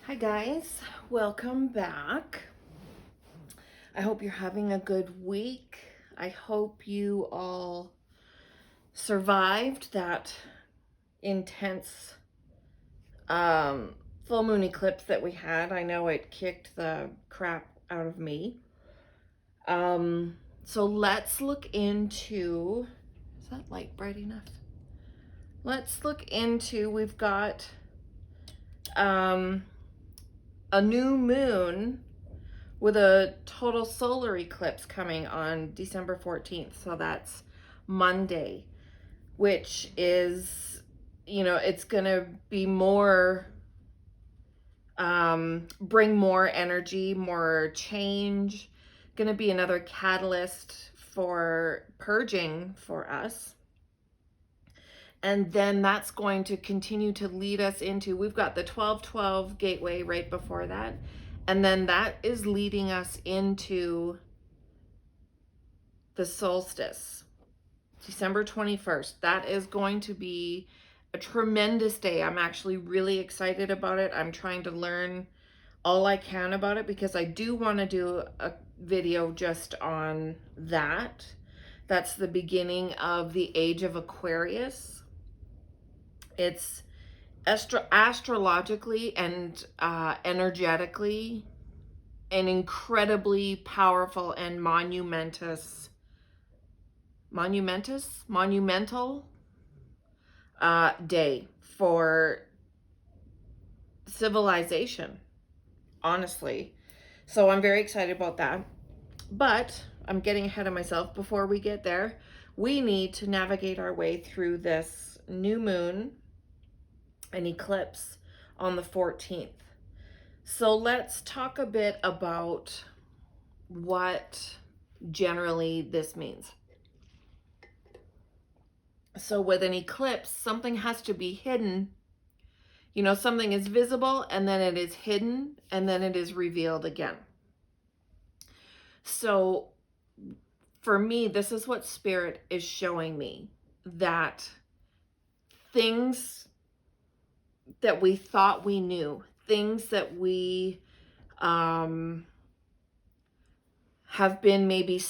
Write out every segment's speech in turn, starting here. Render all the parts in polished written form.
Hi guys, welcome back. I hope you're having a good week. I hope you all survived that intense full moon eclipse that we had. I know it kicked the crap out of me. So let's look into, is that light bright enough? Let's look into, we've got a new moon with a total solar eclipse coming on December 14th. So that's Monday, which is, it's going to be more, bring more energy, more change, going to be another catalyst for purging for us. And then that's going to continue to lead us into, we've got the 12/12 gateway right before that. And then that is leading us into the solstice, December 21st. That is going to be a tremendous day. I'm actually really excited about it. I'm trying to learn all I can about it because I do want to do a video just on that. That's the beginning of the age of Aquarius. It's astrologically and energetically an incredibly powerful and monumental day for civilization, honestly. So I'm very excited about that. But I'm getting ahead of myself. Before we get there, we need to navigate our way through this new moon and eclipse on the 14th. So let's talk a bit about what generally this means. So with an eclipse, something has to be hidden. Something is visible and then it is hidden and then it is revealed again. So for me, this is what Spirit is showing me, that things that we thought we knew, things that we have been maybe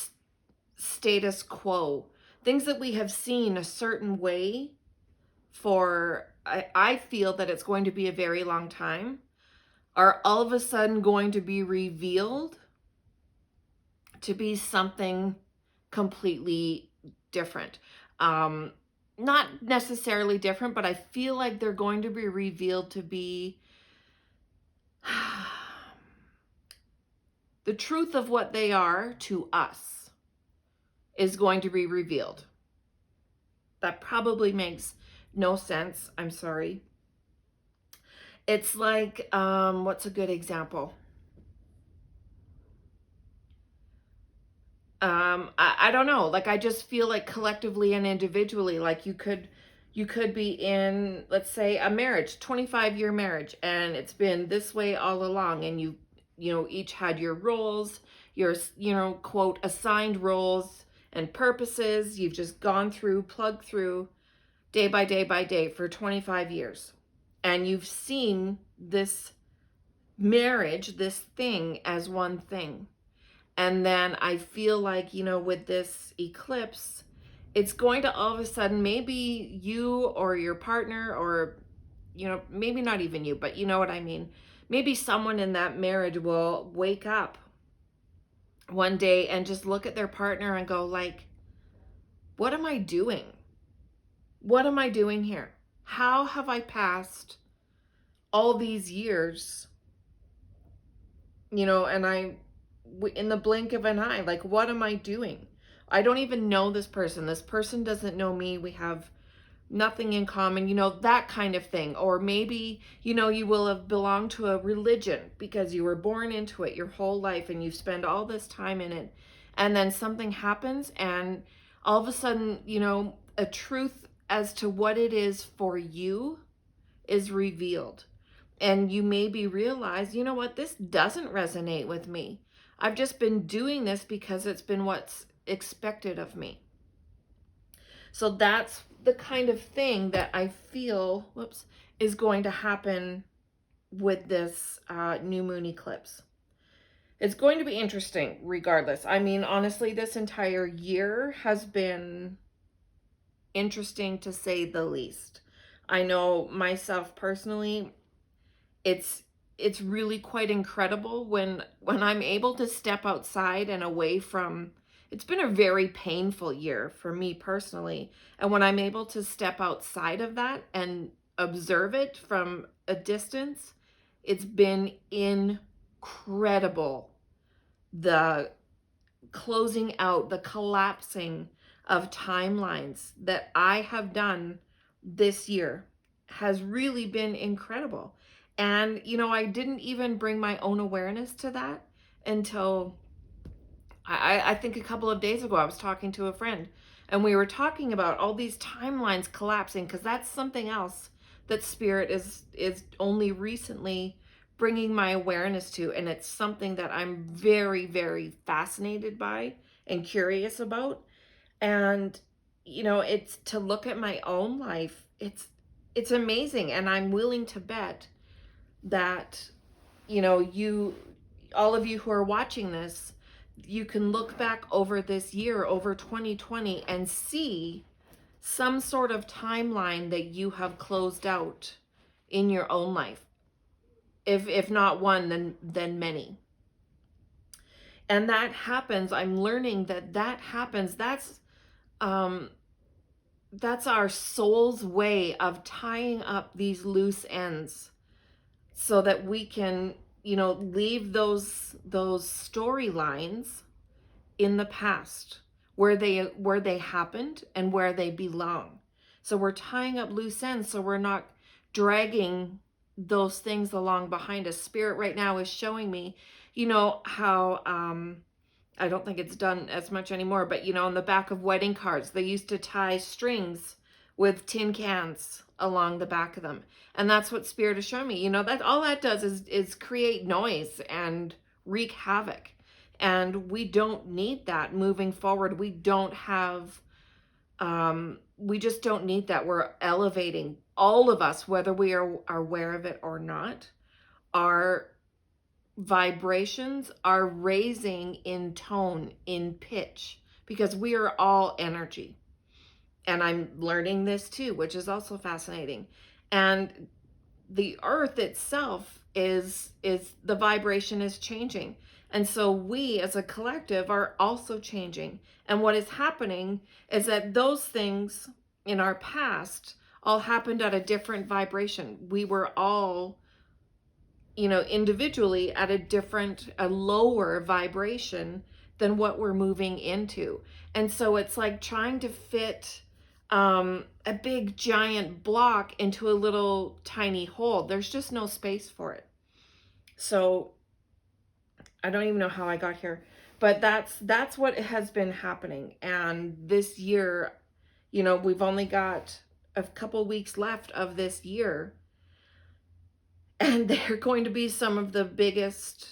status quo, things that we have seen a certain way for, I feel that it's going to be a very long time, are all of a sudden going to be revealed to be something completely different. Not necessarily different, but I feel like they're going to be revealed to be the truth of what they are to us is going to be revealed. That probably makes no sense. I'm sorry. It's like, what's a good example? I don't know. Like, I just feel like collectively and individually, like you could be in, let's say, a marriage, 25-year marriage, and it's been this way all along, and you each had your roles, your, quote, assigned roles and purposes. You've just gone through, plugged through day by day by day for 25 years. And you've seen this marriage, this thing, as one thing. And then I feel like, with this eclipse, it's going to all of a sudden, maybe you or your partner, or, maybe not even you, but you know what I mean. Maybe someone in that marriage will wake up one day and just look at their partner and go like, what am I doing? What am I doing here? How have I passed all these years, and in the blink of an eye, like, what am I doing? I don't even know this person. This person doesn't know me. We have nothing in common, that kind of thing. Or maybe, you will have belonged to a religion because you were born into it your whole life and you spend all this time in it. And then something happens and all of a sudden, a truth as to what it is for you is revealed. And you maybe realize, what, this doesn't resonate with me. I've just been doing this because it's been what's expected of me. So that's the kind of thing that I feel, is going to happen with this new moon eclipse. It's going to be interesting regardless. I mean, honestly, this entire year has been interesting to say the least. I know myself personally, it's it's really quite incredible when I'm able to step outside and away from, it's been a very painful year for me personally, and when I'm able to step outside of that and observe it from a distance, it's been incredible. The closing out, the collapsing of timelines that I have done this year has really been incredible. And, you know, I didn't even bring my own awareness to that until I think a couple of days ago. I was talking to a friend and we were talking about all these timelines collapsing, because that's something else that Spirit is only recently bringing my awareness to, and it's something that I'm very, very fascinated by and curious about. And you know, it's to look at my own life, it's amazing, and I'm willing to bet that, you know, all of you who are watching this, you can look back over this year, over 2020, and see some sort of timeline that you have closed out in your own life. If not one, then many. And that happens. I'm learning that happens. Um that's our soul's way of tying up these loose ends so that we can, you know, leave those storylines in the past where they happened and where they belong. So we're tying up loose ends so we're not dragging those things along behind us. Spirit right now is showing me, you know, how I don't think it's done as much anymore, but you know, on the back of wedding cards, they used to tie strings with tin cans along the back of them. And that's what Spirit is showing me. You know, that all that does is create noise and wreak havoc. And we don't need that moving forward. We don't have, we just don't need that. We're elevating, all of us, whether we are aware of it or not. Our vibrations are raising in tone, in pitch, because we are all energy. And I'm learning this too, which is also fascinating. And the earth itself is the vibration is changing. And so we as a collective are also changing. And what is happening is that those things in our past all happened at a different vibration. We were all, you know, individually at a lower vibration than what we're moving into. And so it's like trying to fit a big giant block into a little tiny hole. There's just no space for it. So I don't even know how I got here, but that's what has been happening. And this year, you know, we've only got a couple weeks left of this year, and they're going to be some of the biggest,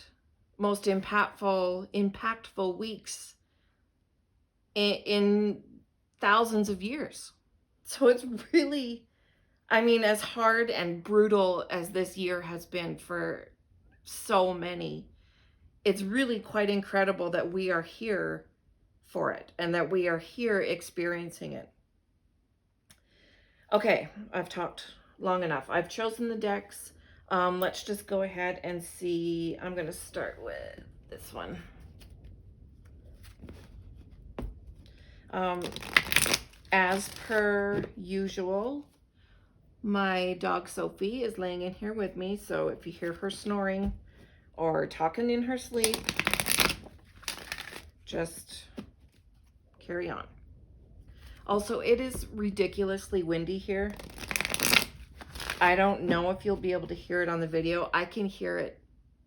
most impactful weeks in thousands of years. So it's really, I mean, as hard and brutal as this year has been for so many, it's really quite incredible that we are here for it and that we are here experiencing it. Okay, I've talked long enough. I've chosen the decks. Let's just go ahead and see. I'm going to start with this one. As per usual, my dog Sophie is laying in here with me, so if you hear her snoring or talking in her sleep, just carry on. Also, it is ridiculously windy here. I don't know if you'll be able to hear it on the video. I can hear it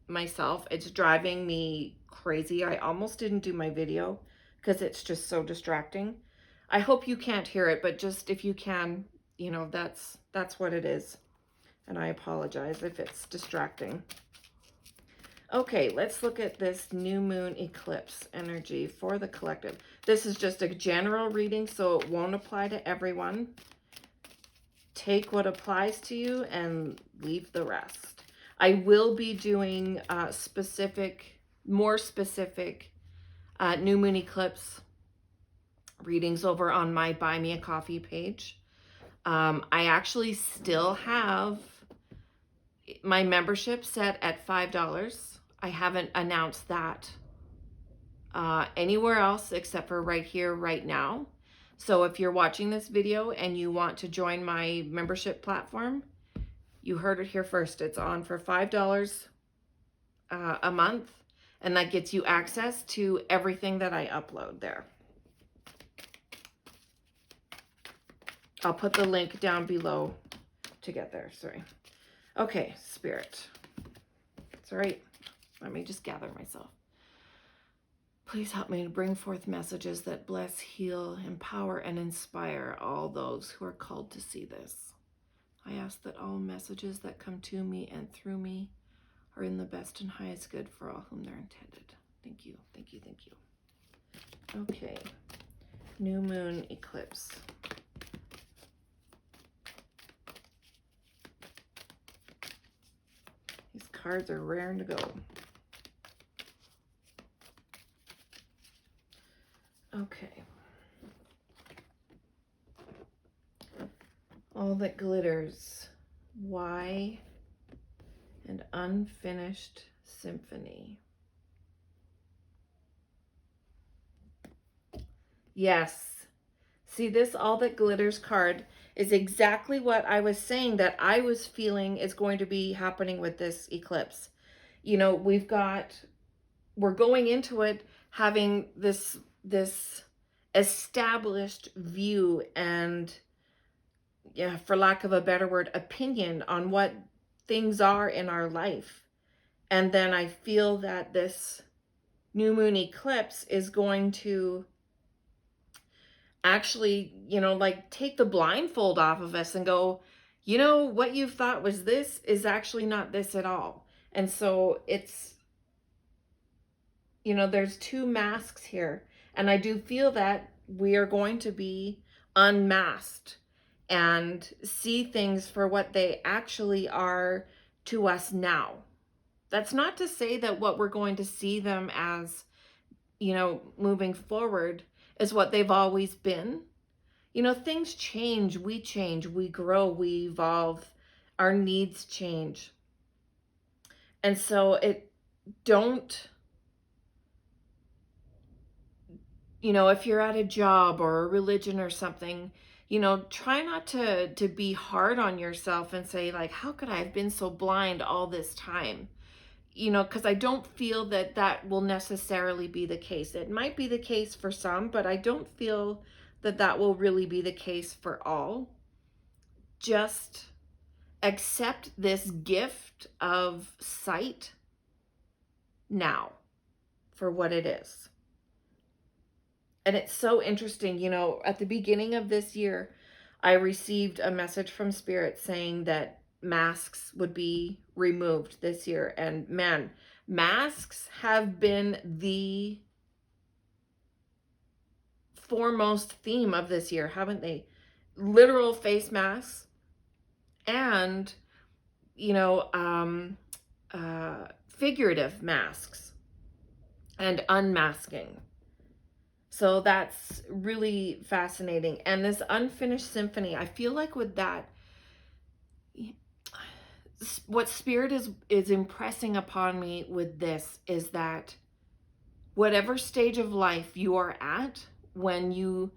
myself. It's driving me crazy. I almost didn't do my video because it's just so distracting. I hope you can't hear it, but just if you can, you know, that's what it is. And I apologize if it's distracting. Okay, let's look at this new moon eclipse energy for the collective. This is just a general reading, so it won't apply to everyone. Take what applies to you and leave the rest. I will be doing more specific new moon eclipse readings over on my Buy Me a Coffee page. I actually still have my membership set at $5. I haven't announced that anywhere else except for right here, right now. So if you're watching this video and you want to join my membership platform, you heard it here first. It's on for $5 a month, and that gets you access to everything that I upload there. I'll put the link down below to get there. Sorry. Okay, Spirit. It's all right. Let me just gather myself. Please help me to bring forth messages that bless, heal, empower, and inspire all those who are called to see this. I ask that all messages that come to me and through me are in the best and highest good for all whom they're intended. Thank you, thank you, thank you. Okay, new moon eclipse. These cards are raring to go. Okay. All that glitters. Why? An unfinished symphony. Yes. See, this all that glitters card is exactly what I was saying that I was feeling is going to be happening with this eclipse. You know, we're going into it having this established view and, yeah, for lack of a better word, opinion on what things are in our life. And then I feel that this new moon eclipse is going to actually, you know, like take the blindfold off of us and go, you know, what you thought was this is actually not this at all. And so it's, you know, there's two masks here. And I do feel that we are going to be unmasked and see things for what they actually are to us now. That's not to say that what we're going to see them as, you know, moving forward is what they've always been. You know, things change, we grow, we evolve, our needs change. And so don't, you know, if you're at a job or a religion or something, you know, try not to be hard on yourself and say like, how could I have been so blind all this time? You know, because I don't feel that that will necessarily be the case. It might be the case for some, but I don't feel that that will really be the case for all. Just accept this gift of sight now for what it is. And it's so interesting, you know, at the beginning of this year, I received a message from Spirit saying that masks would be removed this year. And man, masks have been the foremost theme of this year, haven't they? Literal face masks and, you know, figurative masks and unmasking. So that's really fascinating. And this unfinished symphony, I feel like with that, what Spirit is impressing upon me with this is that whatever stage of life you are at, when you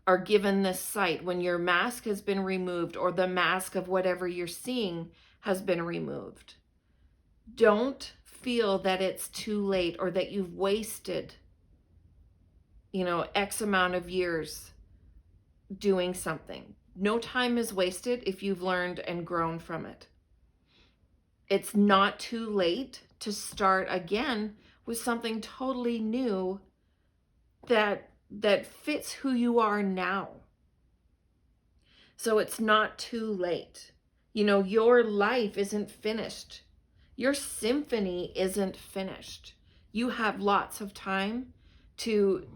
are given this sight, when your mask has been removed or the mask of whatever you're seeing has been removed, don't feel that it's too late or that you've wasted, you know, X amount of years doing something. No time is wasted if you've learned and grown from it. It's not too late to start again with something totally new that fits who you are now. So it's not too late. You know, your life isn't finished. Your symphony isn't finished. You have lots of time to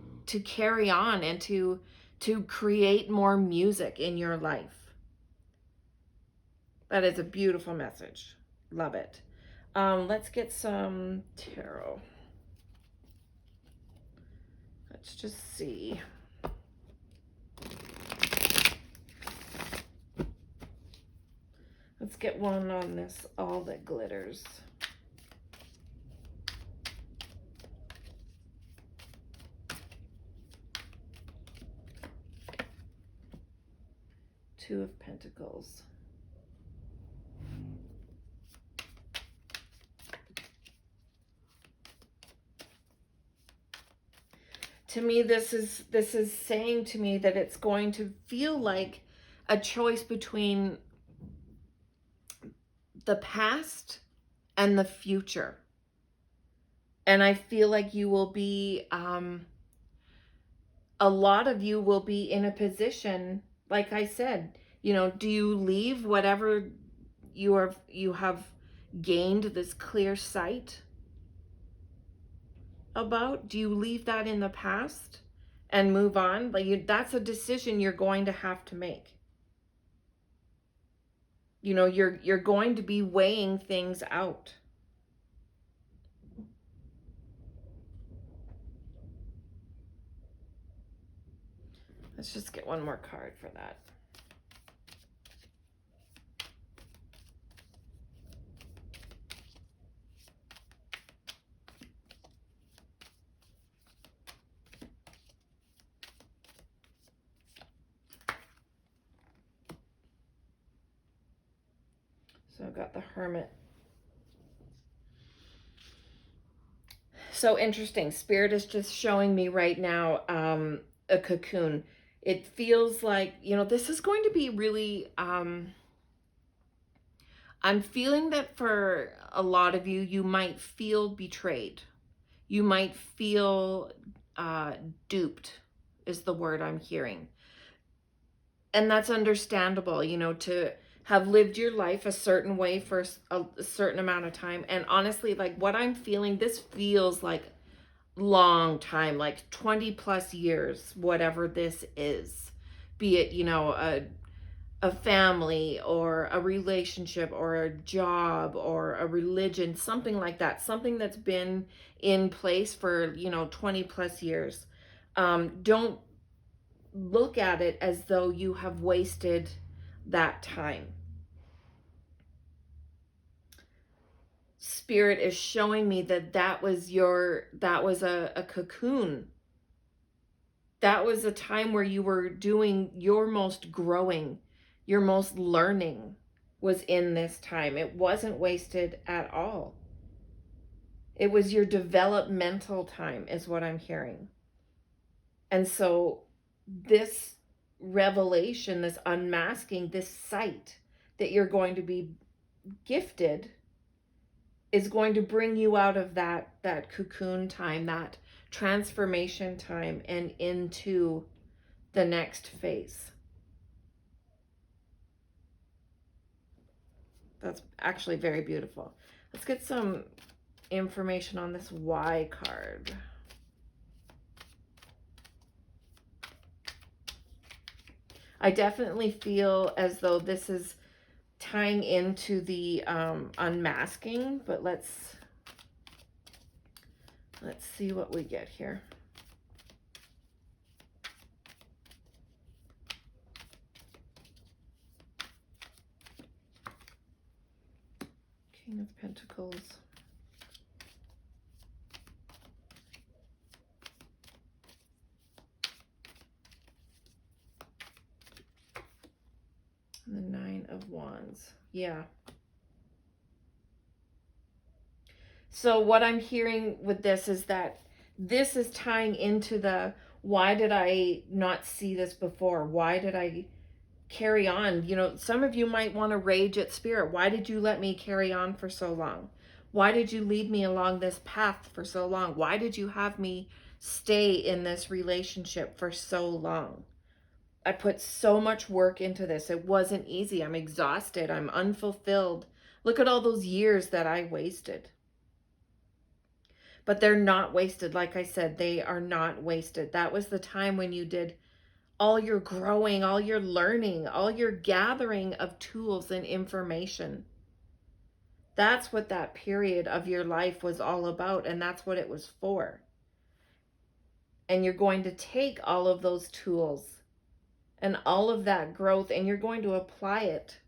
carry on and to create more music in your life. That is a beautiful message. Love it. Let's get some tarot. Let's just see. Let's get one on this, all that glitters. Two of Pentacles. To me, this is saying to me that it's going to feel like a choice between the past and the future. And I feel like you will be, a lot of you will be in a position, like I said, you know, do you leave whatever you have gained this clear sight about? Do you leave that in the past and move on? Like that's a decision you're going to have to make. You know, you're going to be weighing things out. Let's just get one more card for that. So I've got the Hermit. So interesting. Spirit is just showing me right now a cocoon. It feels like, you know, this is going to be really, I'm feeling that for a lot of you, you might feel betrayed. You might feel duped is the word I'm hearing. And that's understandable, you know, to have lived your life a certain way for a certain amount of time. And honestly, like what I'm feeling, this feels like long time, like 20 plus years, whatever this is, be it, you know, a family or a relationship or a job or a religion, something like that, something that's been in place for, you know, 20 plus years. Don't look at it as though you have wasted that time. Spirit is showing me that that was a cocoon. That was a time where you were doing your most growing, your most learning was in this time. It wasn't wasted at all. It was your developmental time is what I'm hearing. And so this revelation, this unmasking, this sight that you're going to be gifted is going to bring you out of that cocoon time, that transformation time, and into the next phase. That's actually very beautiful. Let's get some information on this Y card. I definitely feel as though this is tying into the unmasking, but let's see what we get here. King of Pentacles. And the Nine of Wands. Yeah. So what I'm hearing with this is that this is tying into the, why did I not see this before? Why did I carry on? You know, some of you might want to rage at Spirit. Why did you let me carry on for so long? Why did you lead me along this path for so long? Why did you have me stay in this relationship for so long? I put so much work into this. It wasn't easy. I'm exhausted. I'm unfulfilled. Look at all those years that I wasted. But they're not wasted. Like I said, they are not wasted. That was the time when you did all your growing, all your learning, all your gathering of tools and information. That's what that period of your life was all about, and that's what it was for. And you're going to take all of those tools and all of that growth, and you're going to apply it.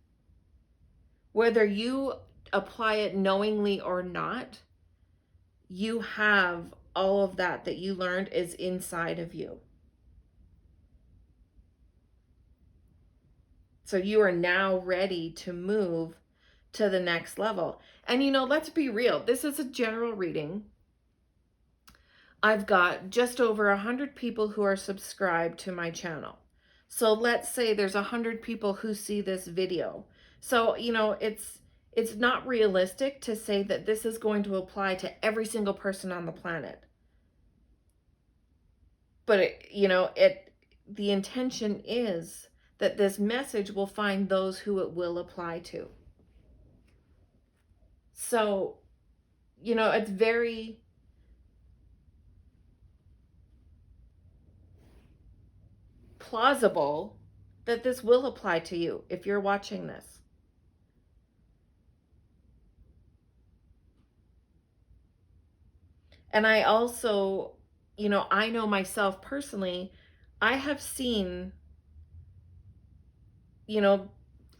Whether you apply it knowingly or not, you have all of that you learned is inside of you. So you are now ready to move to the next level. And let's be real. This is a general reading. I've got just over 100 people who are subscribed to my channel. So let's say there's 100 people who see this video. So, it's not realistic to say that this is going to apply to every single person on the planet. But the intention is that this message will find those who it will apply to. So, it's very plausible that this will apply to you if you're watching this. And I also, I know myself personally, I have seen,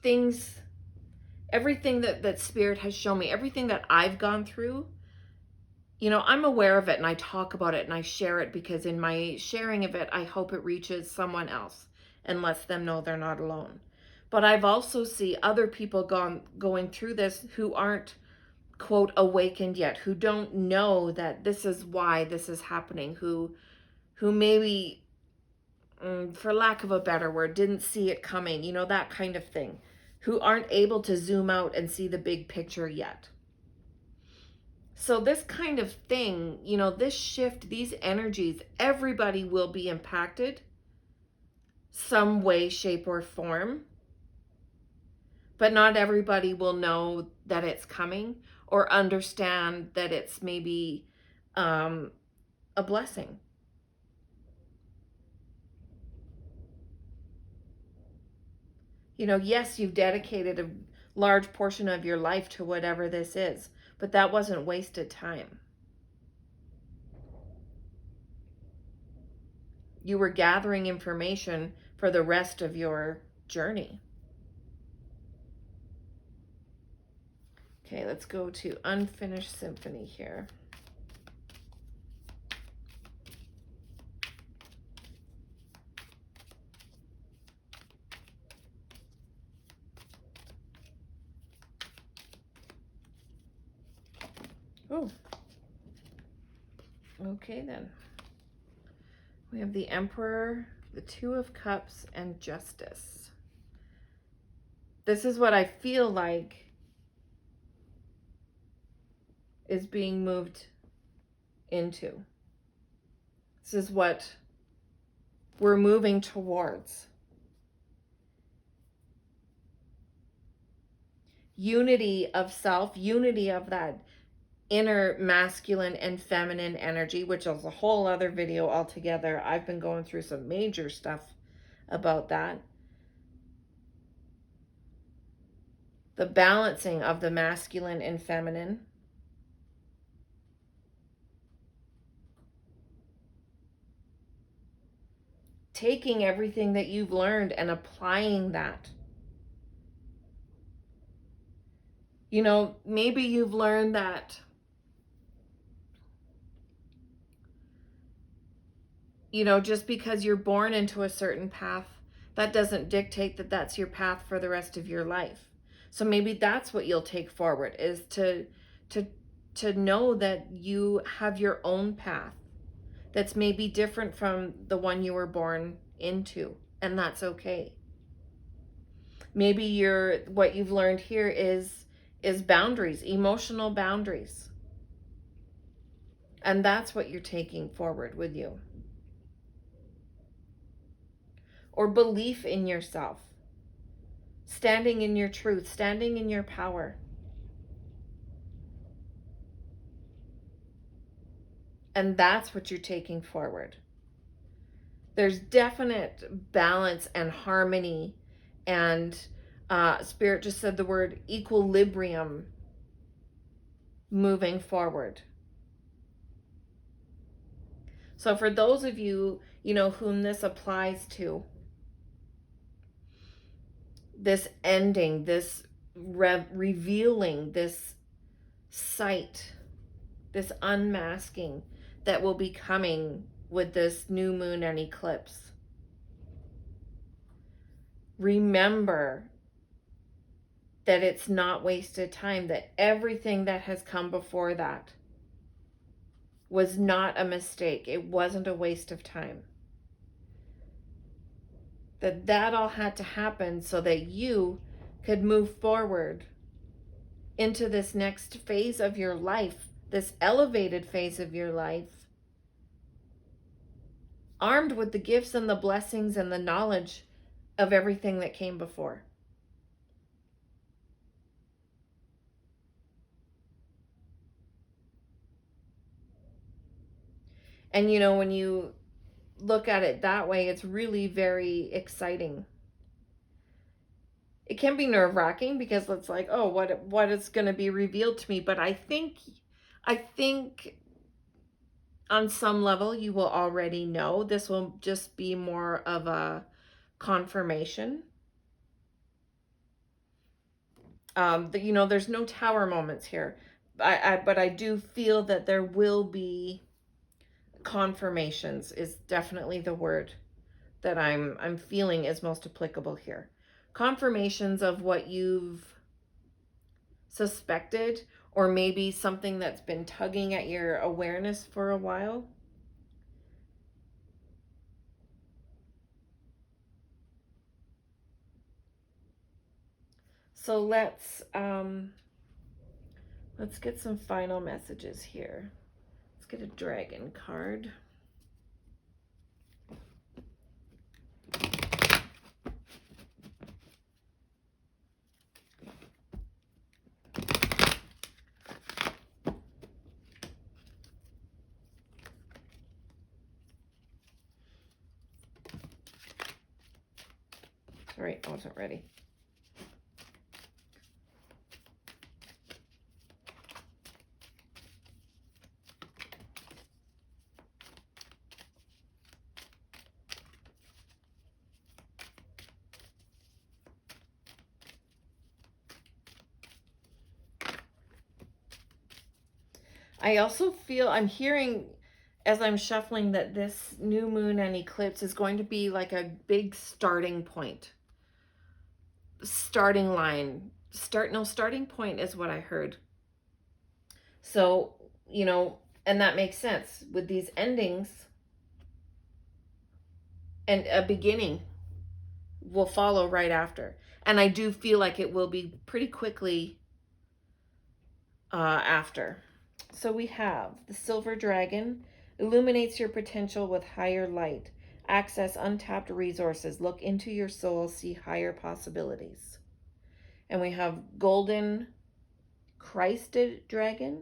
things, everything that Spirit has shown me, everything that I've gone through, I'm aware of it and I talk about it and I share it because in my sharing of it, I hope it reaches someone else and lets them know they're not alone. But I've also seen other people going through this who aren't, quote, awakened yet, who don't know that this is why this is happening, who maybe, for lack of a better word, didn't see it coming, that kind of thing, who aren't able to zoom out and see the big picture yet. So this kind of thing, this shift, these energies, everybody will be impacted some way, shape, or form. But not everybody will know that it's coming or understand that it's maybe a blessing. Yes, you've dedicated a large portion of your life to whatever this is, but that wasn't wasted time. You were gathering information for the rest of your journey. Okay, let's go to Unfinished Symphony here. Oh, okay then. We have the Emperor, the Two of Cups, and Justice. This is what I feel like is being moved into. This is what we're moving towards. Unity of self, unity of that inner masculine and feminine energy, which is a whole other video altogether. I've been going through some major stuff about that. The balancing of the masculine and feminine. Taking everything that you've learned and applying that. Maybe you've learned that just because you're born into a certain path, that doesn't dictate that that's your path for the rest of your life. So maybe that's what you'll take forward, is to know that you have your own path that's maybe different from the one you were born into, and that's okay. Maybe what you've learned here is boundaries, emotional boundaries. And that's what you're taking forward with you. Or belief in yourself. Standing in your truth, standing in your power. And that's what you're taking forward. There's definite balance and harmony, and Spirit just said the word equilibrium moving forward. So for those of you, whom this applies to, this ending, this revealing, this sight, this unmasking that will be coming with this new moon and eclipse. Remember that it's not wasted time, that everything that has come before that was not a mistake. It wasn't a waste of time. That all had to happen so that you could move forward into this next phase of your life, this elevated phase of your life, armed with the gifts and the blessings and the knowledge of everything that came before. And when you look at it that way, it's really very exciting. It can be nerve-wracking because it's like, oh, what is going to be revealed to me? But I think on some level you will already know. This will just be more of a confirmation. There's no tower moments here. But I do feel that there will be confirmations, is definitely the word that I'm feeling is most applicable here. Confirmations of what you've suspected, or maybe something that's been tugging at your awareness for a while. So let's get some final messages here. Let's get a dragon card. Sorry, I wasn't ready. I'm hearing as I'm shuffling that this new moon and eclipse is going to be like a big starting point. Starting line. Starting point is what I heard. So, and that makes sense with these endings, and a beginning will follow right after. And I do feel like it will be pretty quickly after. So we have the silver dragon, illuminates your potential with higher light, access untapped resources, look into your soul, see higher possibilities. And we have golden Christed dragon,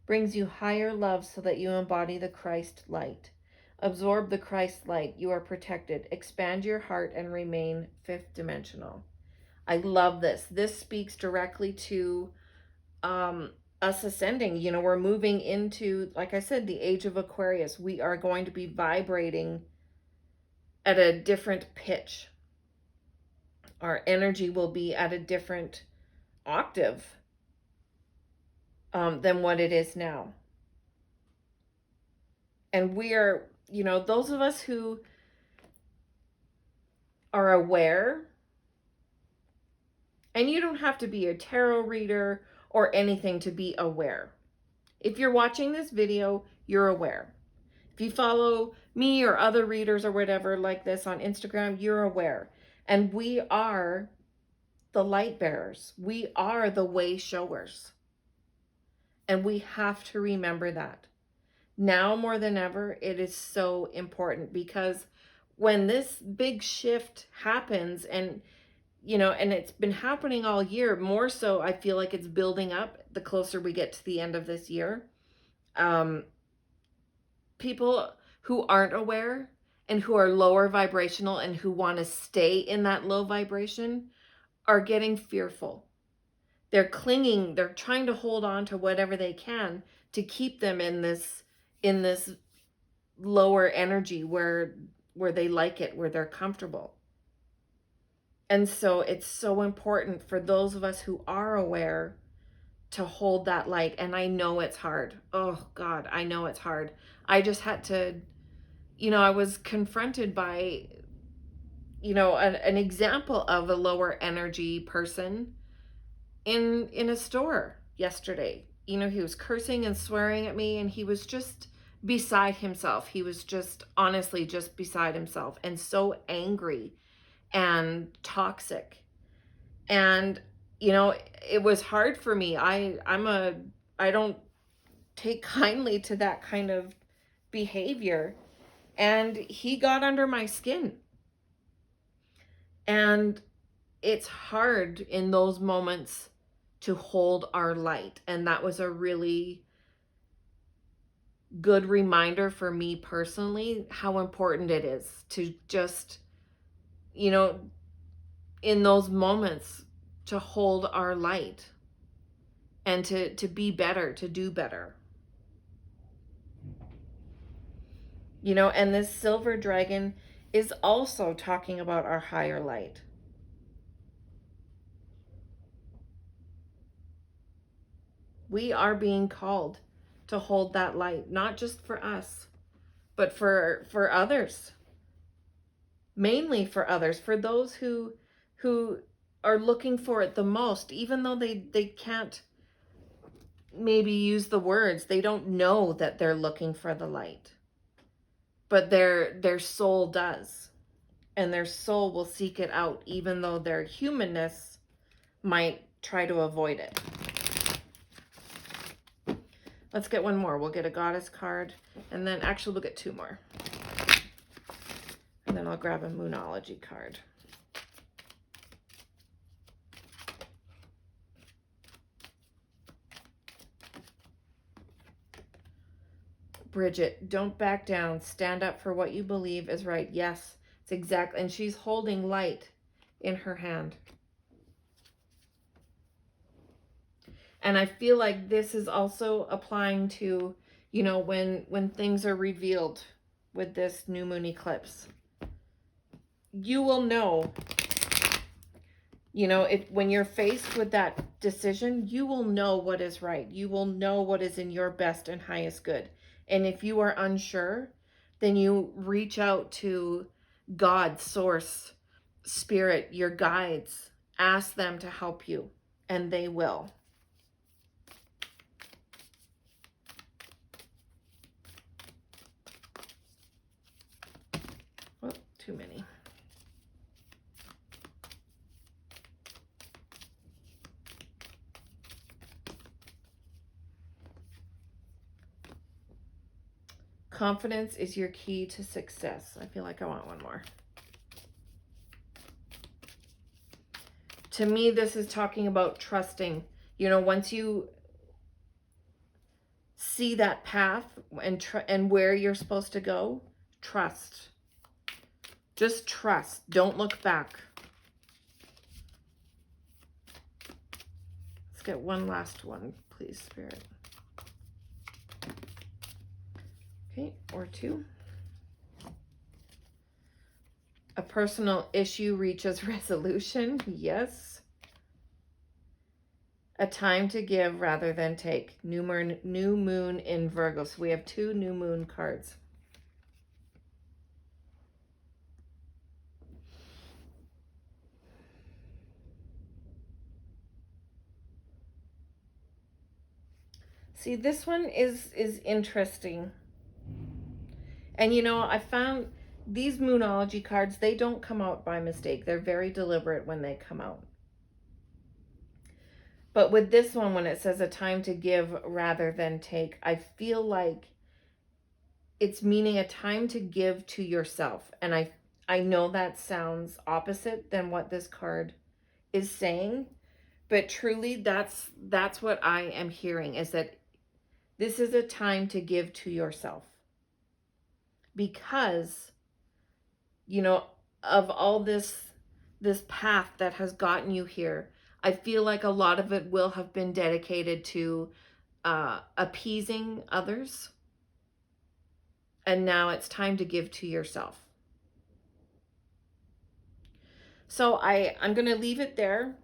brings you higher love so that you embody the Christ light. Absorb the Christ light. You are protected. Expand your heart and remain fifth dimensional. I love this. This speaks directly to us ascending. We're moving into, like I said, the age of Aquarius. We are going to be vibrating at a different pitch. Our energy will be at a different octave than what it is now. And we are, those of us who are aware, and you don't have to be a tarot reader or anything to be aware. If you're watching this video, you're aware. If you follow me or other readers or whatever like this on Instagram, you're aware. And we are the light bearers. We are the way showers. And we have to remember that. Now more than ever, it is so important, because when this big shift happens, and and it's been happening all year, more so I feel like it's building up the closer we get to the end of this year. People who aren't aware and who are lower vibrational and who want to stay in that low vibration are getting fearful. They're clinging, they're trying to hold on to whatever they can to keep them in this lower energy where they like it, where they're comfortable. And so it's so important for those of us who are aware to hold that light. And I know it's hard. Oh God, I know it's hard. I just had to, I was confronted by, an example of a lower energy person in a store yesterday. He was cursing and swearing at me, and he was just beside himself. He was just honestly just beside himself and so angry and toxic. And it was hard for me. I don't take kindly to that kind of behavior, and he got under my skin. And it's hard in those moments to hold our light, and that was a really good reminder for me personally how important it is to just in those moments to hold our light and to be better, to do better. And this silver dragon is also talking about our higher light. We are being called to hold that light, not just for us, but for others. Mainly for others, for those who are looking for it the most, even though they can't maybe use the words. They don't know that they're looking for the light. But their soul does. And their soul will seek it out, even though their humanness might try to avoid it. Let's get one more. We'll get a goddess card, and then actually we'll get two more. And then I'll grab a moonology card. Bridget, don't back down. Stand up for what you believe is right. Yes, it's exactly. And she's holding light in her hand. And I feel like this is also applying to, when things are revealed with this new moon eclipse. You will know, when you're faced with that decision, you will know what is right. You will know what is in your best and highest good. And if you are unsure, then you reach out to God, source, spirit, your guides. Ask them to help you, and they will. Oh, too many. Confidence is your key to success. I feel like I want one more. To me, this is talking about trusting. Once you see that path and where you're supposed to go, trust. Just trust. Don't look back. Let's get one last one, please, Spirit. Okay, or two. A personal issue reaches resolution. Yes. A time to give rather than take. New moon in Virgo. So we have two new moon cards. See, this one is interesting. And I found these moonology cards, they don't come out by mistake. They're very deliberate when they come out. But with this one, when it says a time to give rather than take, I feel like it's meaning a time to give to yourself. And I know that sounds opposite than what this card is saying, but truly that's what I am hearing, is that this is a time to give to yourself. Because, of all this path that has gotten you here, I feel like a lot of it will have been dedicated to appeasing others. And now it's time to give to yourself. So I'm going to leave it there.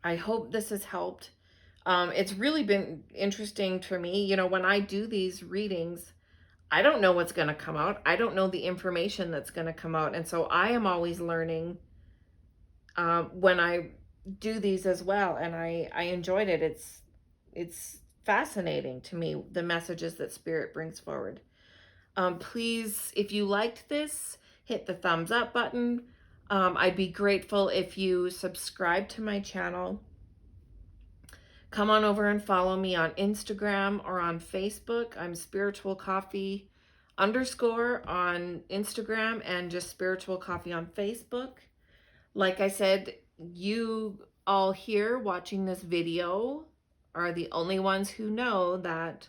I hope this has helped. It's really been interesting for me. You know, when I do these readings, I don't know what's going to come out. I don't know the information that's going to come out. And so I am always learning when I do these as well. And I enjoyed it. It's fascinating to me, the messages that Spirit brings forward. Please, if you liked this, hit the thumbs up button. I'd be grateful if you subscribe to my channel. Come on over and follow me on Instagram or on Facebook. I'm Spiritual Coffee _ on Instagram and just Spiritual Coffee on Facebook. Like I said, you all here watching this video are the only ones who know that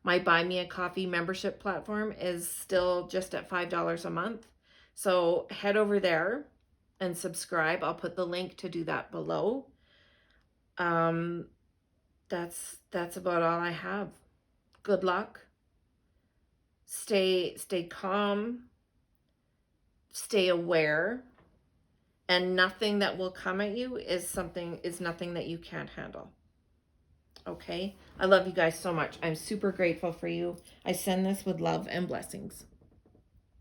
my Buy Me a Coffee membership platform is still just at $5 a month. So head over there and subscribe. I'll put the link to do that below. That's about all I have. Good luck. Stay calm. Stay aware. And nothing that will come at you is nothing that you can't handle. Okay? I love you guys so much. I'm super grateful for you. I send this with love and blessings.